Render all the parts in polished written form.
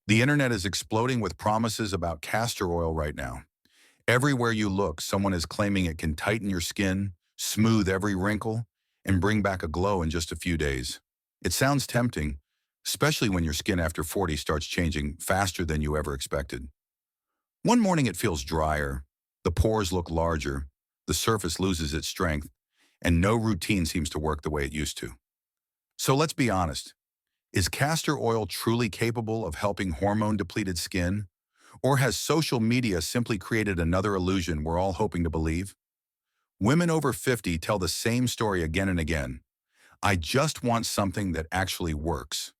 The internet is exploding with promises about castor oil right now. Everywhere you look, someone is claiming it can tighten your skin, smooth every wrinkle, and bring back a glow in just a few days. It sounds tempting, especially when your skin after 40 starts changing faster than you ever expected. One morning it feels drier, the pores look larger, the surface loses its strength, and no routine seems to work the way it used to. So let's be honest. Is castor oil truly capable of helping hormone-depleted skin? Or has social media simply created another illusion we're all hoping to believe? Women over 50 tell the same story again and again. I just want something that actually works.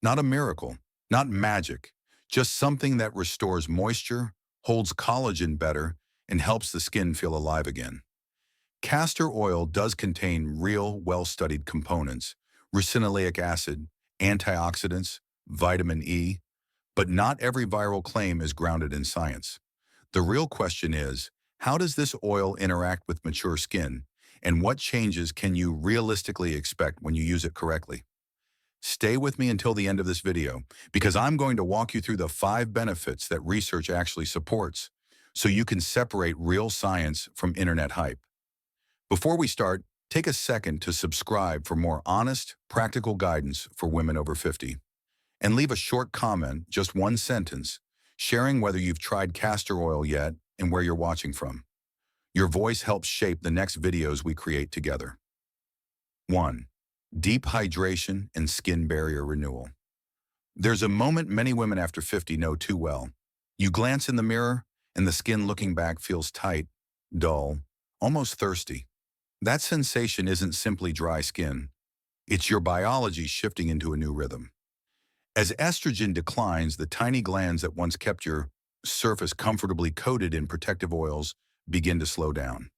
Not a miracle, not magic, just something that restores moisture, holds collagen better, and helps the skin feel alive again. Castor oil does contain real, well-studied components, ricinoleic acid, antioxidants, vitamin E, but not every viral claim is grounded in science. The real question is, how does this oil interact with mature skin, and what changes can you realistically expect when you use it correctly? Stay with me until the end of this video, because I'm going to walk you through the 5 benefits that research actually supports, so you can separate real science from internet hype. Before we start, take a second to subscribe for more honest, practical guidance for women over 50. And leave a short comment, just one sentence, sharing whether you've tried castor oil yet and where you're watching from. Your voice helps shape the next videos we create together. 1. Deep hydration and skin barrier renewal. There's a moment many women after 50 know too well. You glance in the mirror, and the skin looking back feels tight, dull, almost thirsty. That sensation isn't simply dry skin. It's your biology shifting into a new rhythm. As estrogen declines, the tiny glands that once kept your surface comfortably coated in protective oils begin to slow down.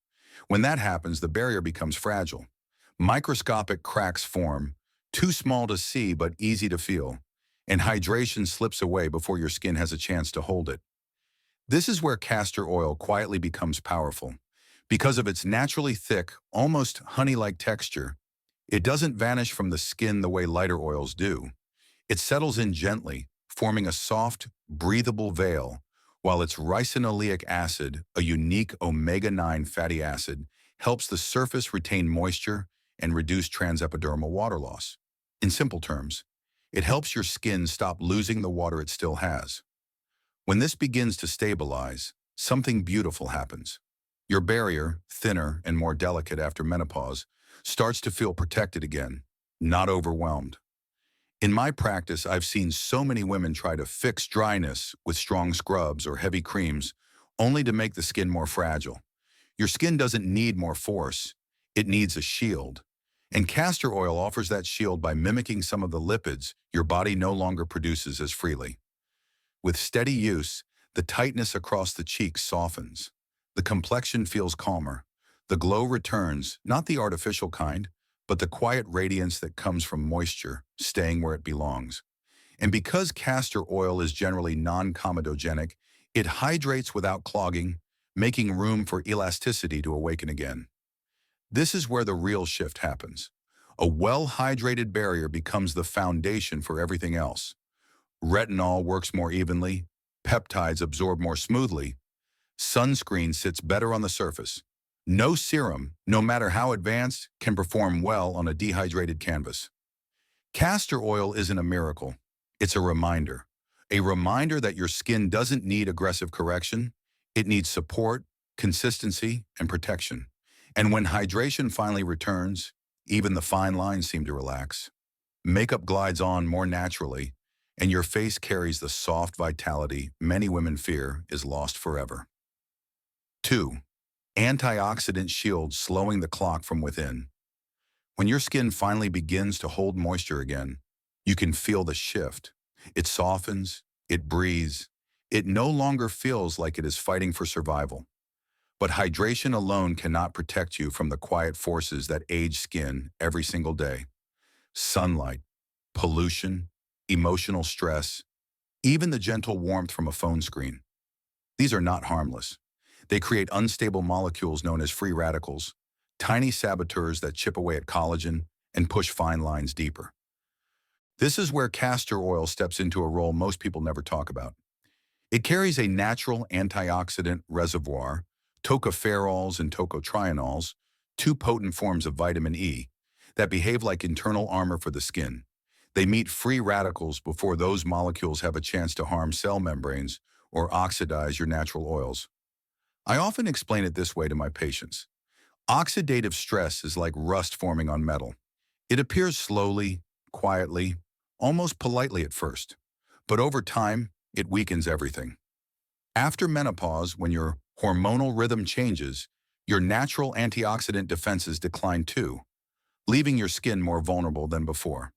When that happens, the barrier becomes fragile. Microscopic cracks form, too small to see but easy to feel, and hydration slips away before your skin has a chance to hold it. This is where castor oil quietly becomes powerful. Because of its naturally thick, almost honey-like texture, it doesn't vanish from the skin the way lighter oils do. It settles in gently, forming a soft, breathable veil, while its ricinoleic acid, a unique omega-9 fatty acid, helps the surface retain moisture and reduce transepidermal water loss. In simple terms, it helps your skin stop losing the water it still has. When this begins to stabilize, something beautiful happens. Your barrier, thinner and more delicate after menopause, starts to feel protected again, not overwhelmed. In my practice, I've seen so many women try to fix dryness with strong scrubs or heavy creams, only to make the skin more fragile. Your skin doesn't need more force, it needs a shield. And castor oil offers that shield by mimicking some of the lipids your body no longer produces as freely. With steady use, the tightness across the cheeks softens. The complexion feels calmer. The glow returns, not the artificial kind, but the quiet radiance that comes from moisture, staying where it belongs. And because castor oil is generally non-comedogenic, it hydrates without clogging, making room for elasticity to awaken again. This is where the real shift happens. A well-hydrated barrier becomes the foundation for everything else. Retinol works more evenly, peptides absorb more smoothly, sunscreen sits better on the surface. No serum, no matter how advanced, can perform well on a dehydrated canvas. Castor oil isn't a miracle. It's a reminder. A reminder that your skin doesn't need aggressive correction. It needs support, consistency, and protection. And when hydration finally returns, even the fine lines seem to relax. Makeup glides on more naturally, and your face carries the soft vitality many women fear is lost forever. 2. Antioxidant shield slowing the clock from within. When your skin finally begins to hold moisture again, you can feel the shift. It softens, it breathes, it no longer feels like it is fighting for survival. But hydration alone cannot protect you from the quiet forces that age skin every single day. Sunlight, pollution, emotional stress, even the gentle warmth from a phone screen. These are not harmless. They create unstable molecules known as free radicals, tiny saboteurs that chip away at collagen and push fine lines deeper. This is where castor oil steps into a role most people never talk about. It carries a natural antioxidant reservoir, tocopherols and tocotrienols, two potent forms of vitamin E, that behave like internal armor for the skin. They meet free radicals before those molecules have a chance to harm cell membranes or oxidize your natural oils. I often explain it this way to my patients. Oxidative stress is like rust forming on metal. It appears slowly, quietly, almost politely at first, but over time, it weakens everything. After menopause, when your hormonal rhythm changes, your natural antioxidant defenses decline too, leaving your skin more vulnerable than before.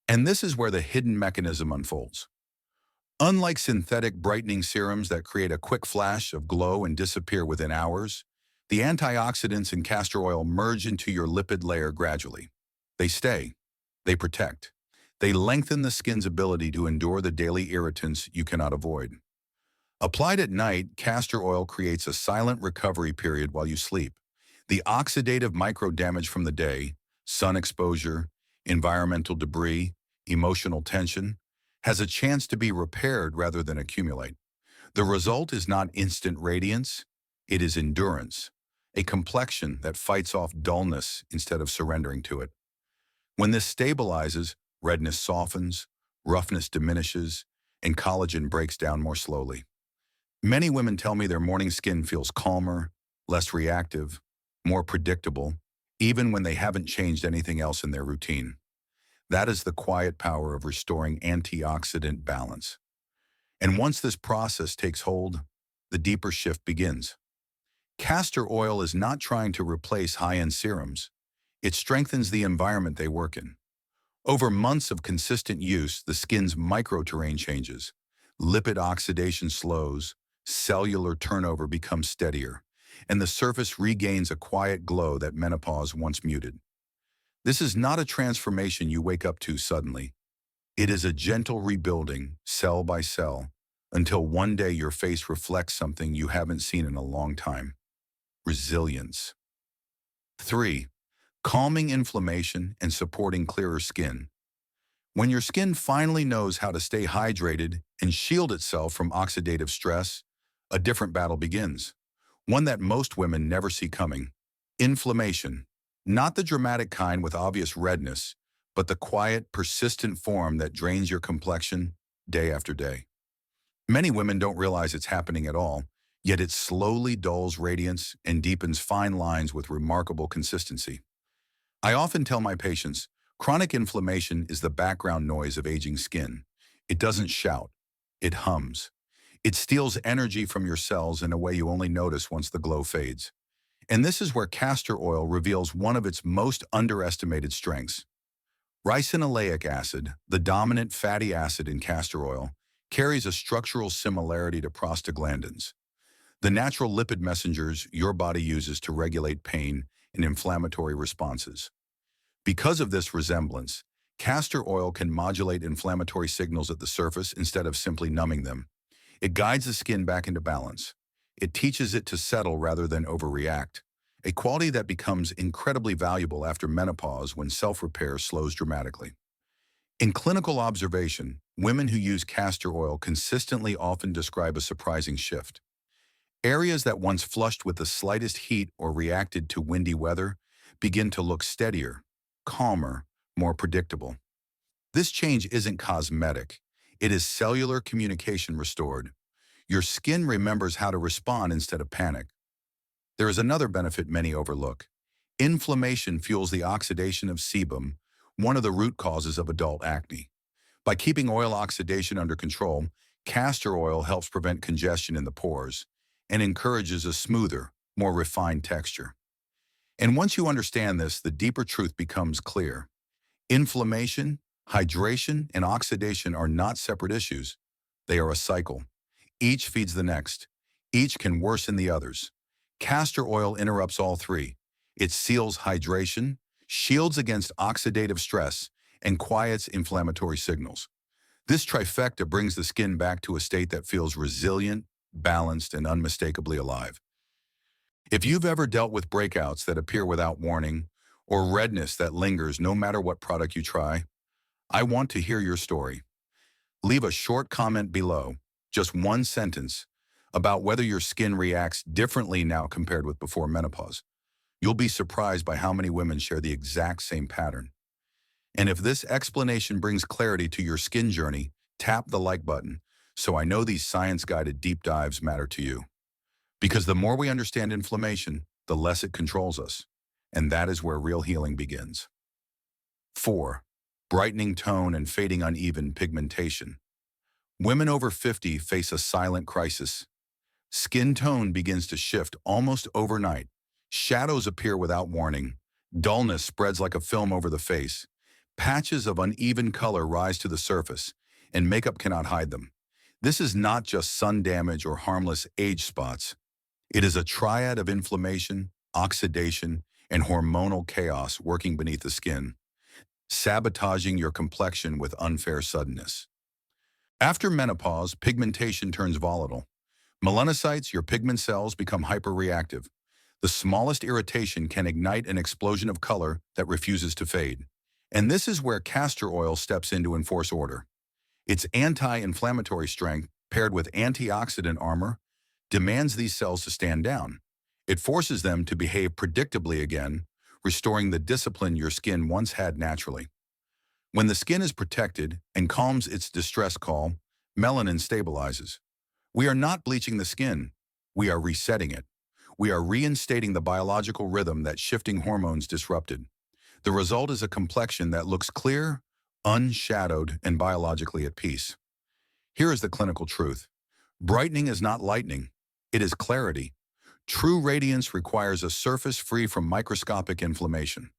And this is where the hidden mechanism unfolds. Unlike synthetic brightening serums that create a quick flash of glow and disappear within hours, the antioxidants in castor oil merge into your lipid layer gradually. They stay, they protect, they lengthen the skin's ability to endure the daily irritants you cannot avoid. Applied at night, castor oil creates a silent recovery period while you sleep. The oxidative micro-damage from the day, sun exposure, environmental debris, emotional tension, has a chance to be repaired rather than accumulate. The result is not instant radiance, it is endurance, a complexion that fights off dullness instead of surrendering to it. When this stabilizes, redness softens, roughness diminishes, and collagen breaks down more slowly. Many women tell me their morning skin feels calmer, less reactive, more predictable, even when they haven't changed anything else in their routine. That is the quiet power of restoring antioxidant balance. And once this process takes hold, the deeper shift begins. Castor oil is not trying to replace high-end serums. It strengthens the environment they work in. Over months of consistent use, the skin's microterrain changes. Lipid oxidation slows, cellular turnover becomes steadier, and the surface regains a quiet glow that menopause once muted. This is not a transformation you wake up to suddenly. It is a gentle rebuilding, cell by cell, until one day your face reflects something you haven't seen in a long time. Resilience. 3. Calming inflammation and supporting clearer skin. When your skin finally knows how to stay hydrated and shield itself from oxidative stress, a different battle begins, one that most women never see coming. Inflammation. Not the dramatic kind with obvious redness, but the quiet, persistent form that drains your complexion day after day. Many women don't realize it's happening at all, yet it slowly dulls radiance and deepens fine lines with remarkable consistency. I often tell my patients, chronic inflammation is the background noise of aging skin. It doesn't shout, it hums. It steals energy from your cells in a way you only notice once the glow fades. And this is where castor oil reveals one of its most underestimated strengths. Ricinoleic acid, the dominant fatty acid in castor oil, carries a structural similarity to prostaglandins, the natural lipid messengers your body uses to regulate pain and inflammatory responses. Because of this resemblance, castor oil can modulate inflammatory signals at the surface instead of simply numbing them. It guides the skin back into balance. It teaches it to settle rather than overreact, a quality that becomes incredibly valuable after menopause when self-repair slows dramatically. In clinical observation, women who use castor oil consistently often describe a surprising shift. Areas that once flushed with the slightest heat or reacted to windy weather begin to look steadier, calmer, more predictable. This change isn't cosmetic. It is cellular communication restored. Your skin remembers how to respond instead of panic. There is another benefit many overlook. Inflammation fuels the oxidation of sebum, one of the root causes of adult acne. By keeping oil oxidation under control, castor oil helps prevent congestion in the pores and encourages a smoother, more refined texture. And once you understand this, the deeper truth becomes clear. Inflammation, hydration, and oxidation are not separate issues. They are a cycle. Each feeds the next. Each can worsen the others. Castor oil interrupts all three. It seals hydration, shields against oxidative stress, and quiets inflammatory signals. This trifecta brings the skin back to a state that feels resilient, balanced, and unmistakably alive. If you've ever dealt with breakouts that appear without warning, or redness that lingers no matter what product you try, I want to hear your story. Leave a short comment below, just one sentence, about whether your skin reacts differently now compared with before menopause. You'll be surprised by how many women share the exact same pattern. And if this explanation brings clarity to your skin journey, tap the like button so I know these science-guided deep dives matter to you. Because the more we understand inflammation, the less it controls us. And that is where real healing begins. 4. Brightening tone and fading uneven pigmentation. Women over 50 face a silent crisis. Skin tone begins to shift almost overnight. Shadows appear without warning. Dullness spreads like a film over the face. Patches of uneven color rise to the surface, and makeup cannot hide them. This is not just sun damage or harmless age spots. It is a triad of inflammation, oxidation, and hormonal chaos working beneath the skin, sabotaging your complexion with unfair suddenness. After menopause, pigmentation turns volatile. Melanocytes, your pigment cells, become hyperreactive. The smallest irritation can ignite an explosion of color that refuses to fade. And this is where castor oil steps in to enforce order. Its anti-inflammatory strength, paired with antioxidant armor, demands these cells to stand down. It forces them to behave predictably again, restoring the discipline your skin once had naturally. When the skin is protected and calms its distress call, melanin stabilizes. We are not bleaching the skin. We are resetting it. We are reinstating the biological rhythm that shifting hormones disrupted. The result is a complexion that looks clear, unshadowed, and biologically at peace. Here is the clinical truth. Brightening is not lightening. It is clarity. True radiance requires a surface free from microscopic inflammation.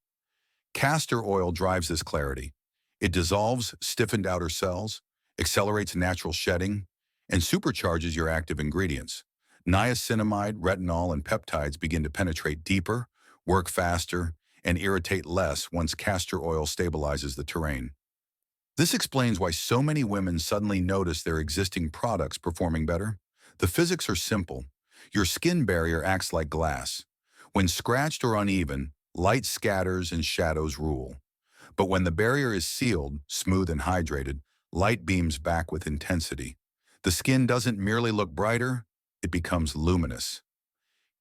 Castor oil drives this clarity. It dissolves stiffened outer cells, accelerates natural shedding, and supercharges your active ingredients. Niacinamide, retinol, and peptides begin to penetrate deeper, work faster, and irritate less once castor oil stabilizes the terrain. This explains why so many women suddenly notice their existing products performing better. The physics are simple. Your skin barrier acts like glass. When scratched or uneven, light scatters and shadows rule. But when the barrier is sealed, smooth and hydrated, light beams back with intensity. The skin doesn't merely look brighter, it becomes luminous.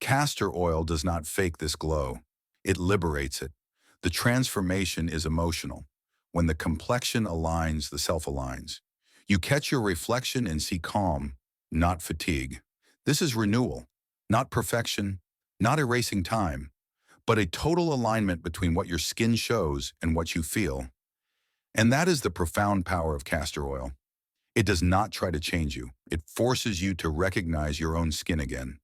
Castor oil does not fake this glow. It liberates it. The transformation is emotional. When the complexion aligns, the self aligns. You catch your reflection and see calm, not fatigue. This is renewal, not perfection, not erasing time, but a total alignment between what your skin shows and what you feel. And that is the profound power of castor oil. It does not try to change you. It forces you to recognize your own skin again.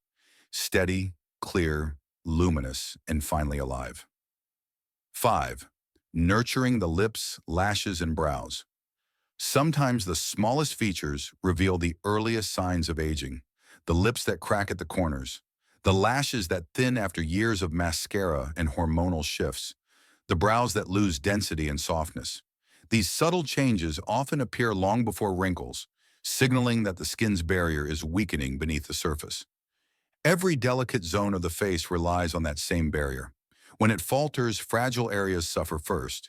Steady, clear, luminous, and finally alive. 5. Nurturing the lips, lashes, and brows. Sometimes the smallest features reveal the earliest signs of aging. The lips that crack at the corners, the lashes that thin after years of mascara and hormonal shifts, the brows that lose density and softness. These subtle changes often appear long before wrinkles, signaling that the skin's barrier is weakening beneath the surface. Every delicate zone of the face relies on that same barrier. When it falters, fragile areas suffer first.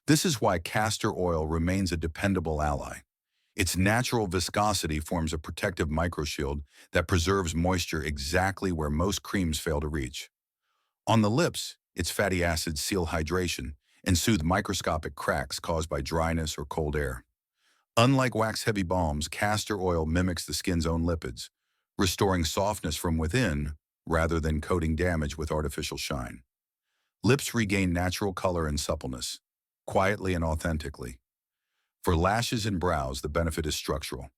This is why castor oil remains a dependable ally. Its natural viscosity forms a protective microshield that preserves moisture exactly where most creams fail to reach. On the lips, its fatty acids seal hydration and soothe microscopic cracks caused by dryness or cold air. Unlike wax-heavy balms, castor oil mimics the skin's own lipids, restoring softness from within rather than coating damage with artificial shine. Lips regain natural color and suppleness, quietly and authentically. For lashes and brows, the benefit is structural.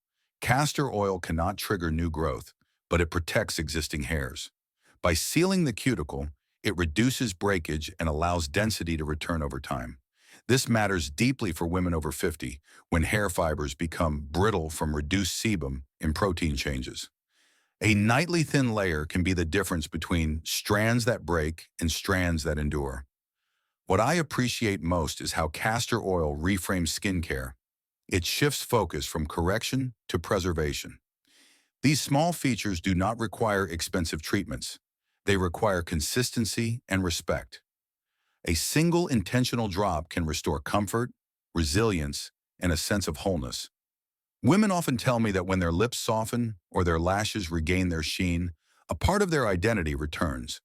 Castor oil cannot trigger new growth, but it protects existing hairs. By sealing the cuticle, it reduces breakage and allows density to return over time. This matters deeply for women over 50, when hair fibers become brittle from reduced sebum and protein changes. A nightly thin layer can be the difference between strands that break and strands that endure. What I appreciate most is how castor oil reframes skincare. It shifts focus from correction to preservation. These small features do not require expensive treatments. They require consistency and respect. A single intentional drop can restore comfort, resilience, and a sense of wholeness. Women often tell me that when their lips soften or their lashes regain their sheen, a part of their identity returns.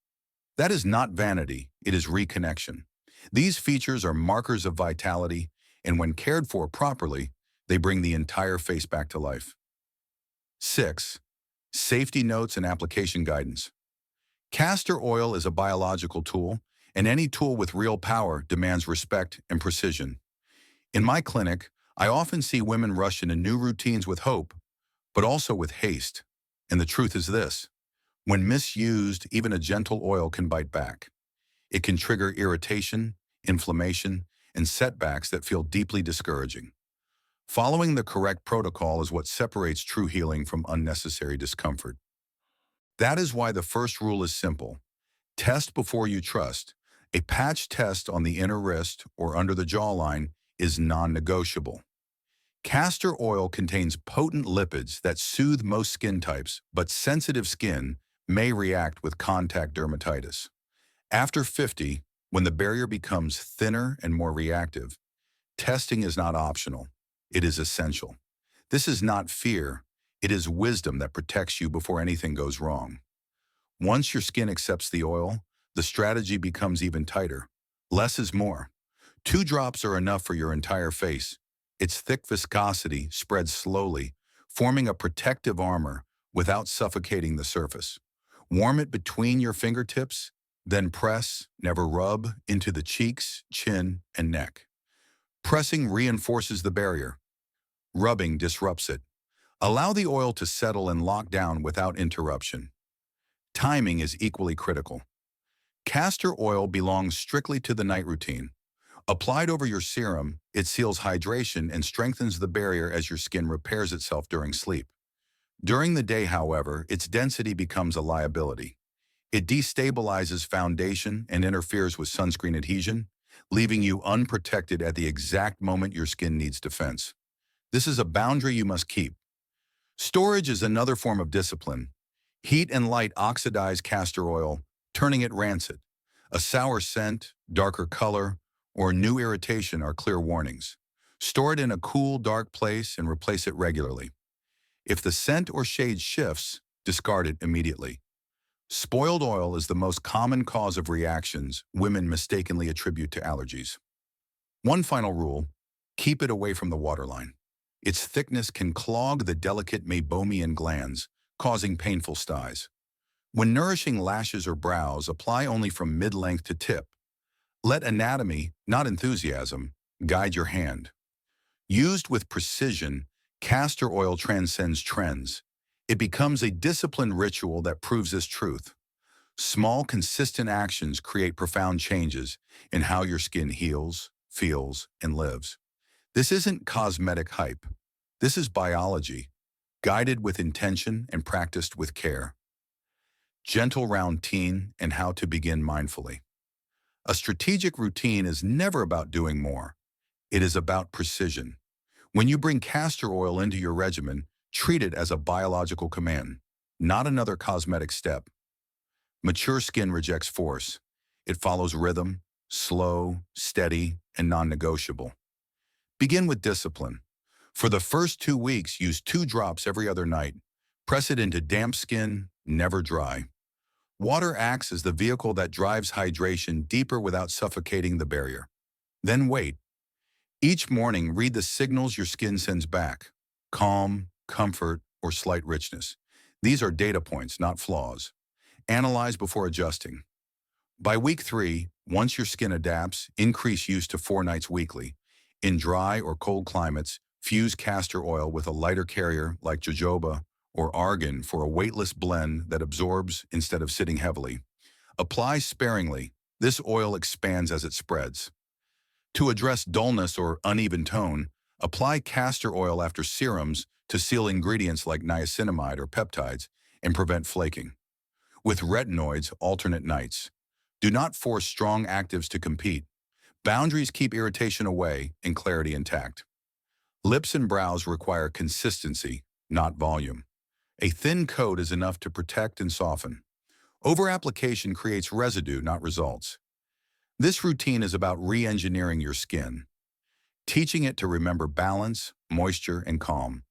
That is not vanity, it is reconnection. These features are markers of vitality, and when cared for properly, they bring the entire face back to life. 6. Safety notes and application guidance. Castor oil is a biological tool, and any tool with real power demands respect and precision. In my clinic, I often see women rush into new routines with hope, but also with haste. And the truth is this: when misused, even a gentle oil can bite back. It can trigger irritation, inflammation, and setbacks that feel deeply discouraging. Following the correct protocol is what separates true healing from unnecessary discomfort. That is why the first rule is simple: test before you trust. A patch test on the inner wrist or under the jawline is non-negotiable. Castor oil contains potent lipids that soothe most skin types, but sensitive skin may react with contact dermatitis. After 50, when the barrier becomes thinner and more reactive, testing is not optional. It is essential. This is not fear. It is wisdom that protects you before anything goes wrong. Once your skin accepts the oil, the strategy becomes even tighter. Less is more. 2 drops are enough for your entire face. Its thick viscosity spreads slowly, forming a protective armor without suffocating the surface. Warm it between your fingertips, then press, never rub, into the cheeks, chin, and neck. Pressing reinforces the barrier. Rubbing disrupts it. Allow the oil to settle and lock down without interruption. Timing is equally critical. Castor oil belongs strictly to the night routine. Applied over your serum, it seals hydration and strengthens the barrier as your skin repairs itself during sleep. During the day, however, its density becomes a liability. It destabilizes foundation and interferes with sunscreen adhesion, leaving you unprotected at the exact moment your skin needs defense. This is a boundary you must keep. Storage is another form of discipline. Heat and light oxidize castor oil, turning it rancid. A sour scent, darker color, or new irritation are clear warnings. Store it in a cool, dark place and replace it regularly. If the scent or shade shifts, discard it immediately. Spoiled oil is the most common cause of reactions women mistakenly attribute to allergies. One final rule: keep it away from the waterline. Its thickness can clog the delicate meibomian glands, causing painful styes. When nourishing lashes or brows, apply only from mid-length to tip. Let anatomy, not enthusiasm, guide your hand. Used with precision, castor oil transcends trends. It becomes a disciplined ritual that proves this truth. Small, consistent actions create profound changes in how your skin heals, feels, and lives. This isn't cosmetic hype. This is biology, guided with intention and practiced with care. Gentle routine and how to begin mindfully. A strategic routine is never about doing more. It is about precision. When you bring castor oil into your regimen, treat it as a biological command, not another cosmetic step. Mature skin rejects force. It follows rhythm, slow, steady, and non-negotiable. Begin with discipline. For the first 2 weeks, use 2 drops every other night. Press it into damp skin, never dry. Water acts as the vehicle that drives hydration deeper without suffocating the barrier. Then wait. Each morning, read the signals your skin sends back: calm, comfort, or slight richness. These are data points, not flaws. Analyze before adjusting. By week 3, once your skin adapts, increase use to 4 nights weekly. In dry or cold climates, fuse castor oil with a lighter carrier like jojoba or argan for a weightless blend that absorbs instead of sitting heavily. Apply sparingly. This oil expands as it spreads. To address dullness or uneven tone, apply castor oil after serums to seal ingredients like niacinamide or peptides and prevent flaking. With retinoids, alternate nights. Do not force strong actives to compete. Boundaries keep irritation away and clarity intact. Lips and brows require consistency, not volume. A thin coat is enough to protect and soften. Over-application creates residue, not results. This routine is about re-engineering your skin. teaching it to remember balance, moisture, and calm.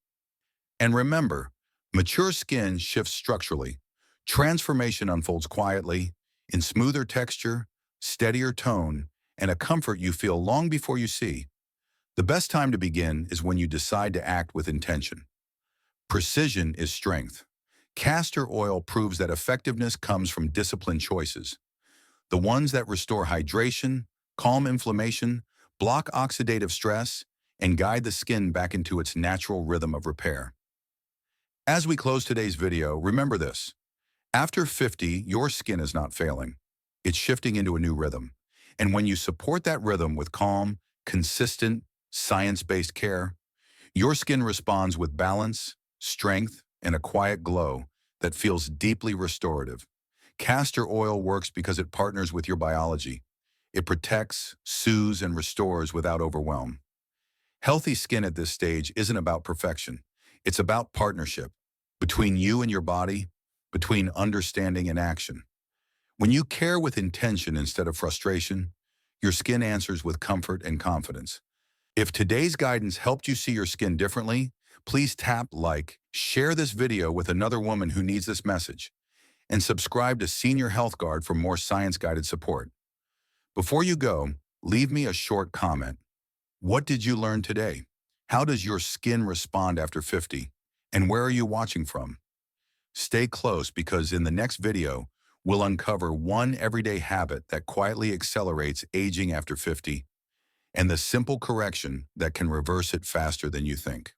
And remember, mature skin shifts structurally. Transformation unfolds quietly, in smoother texture, steadier tone, and a comfort you feel long before you see. The best time to begin is when you decide to act with intention. Precision is strength. Castor oil proves that effectiveness comes from disciplined choices. The ones that restore hydration, calm inflammation, block oxidative stress, and guide the skin back into its natural rhythm of repair. As we close today's video, remember this. After 50, your skin is not failing. It's shifting into a new rhythm. And when you support that rhythm with calm, consistent, science-based care, your skin responds with balance, strength, and a quiet glow that feels deeply restorative. Castor oil works because it partners with your biology. It protects, soothes, and restores without overwhelm. Healthy skin at this stage isn't about perfection. It's about partnership between you and your body, between understanding and action. When you care with intention instead of frustration, your skin answers with comfort and confidence. If today's guidance helped you see your skin differently, please tap like, share this video with another woman who needs this message, and subscribe to Senior Health Guard for more science-guided support. Before you go, leave me a short comment. What did you learn today? How does your skin respond after 50? And where are you watching from? Stay close because in the next video, we'll uncover one everyday habit that quietly accelerates aging after 50 and the simple correction that can reverse it faster than you think.